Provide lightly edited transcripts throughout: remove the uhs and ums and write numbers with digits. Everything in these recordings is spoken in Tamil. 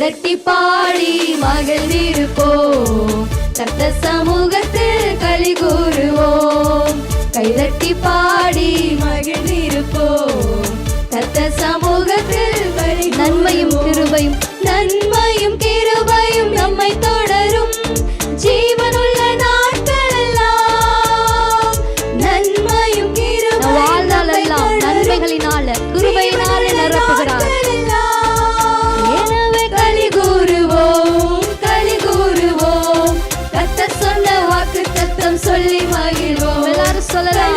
கைதட்டி பாடி மகிழ்ந்திருப்போம், கர்த்தர் சமூகத்தில் களி கூறுவோம். கைதட்டி பாடி மகிழ்ந்திருப்போம், கர்த்தர் சமூகத்தில் களி. நன்மையும் கிருபையும் நன்மையும் கிருபையும் நம்மை தொடரும் ஜீவனுள்ள நாட்களெல்லாம். நன்மையும் கிருபையும் வாழ்நாளெல்லாம் நன்மைகளினால கிருபையினால நிரப்புகிறார். எனவே களி கூறுவோம், களி கூறுவோம், கர்த்தர் சொன்ன வாக்குத்தத்தம் சொல்லி மகிழ்வோம். எல்லாரும் சொல்லலாம்,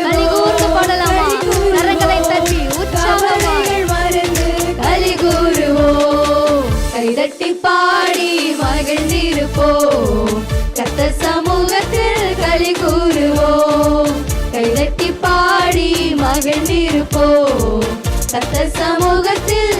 களி கூர்ந்து பாடலாமா? கரங்களை தட்டி உற்சாகமாய் மறந்து களி கூறுவோம், கைதட்டி பாடி மகிழ்ந்திருப்போம், கர்த்தர் சமூகத்தில் களி கூறுவோம். கைதட்டி பாடி மகிழ்ந்திருப்போம், கர்த்தர் சமூகத்தில்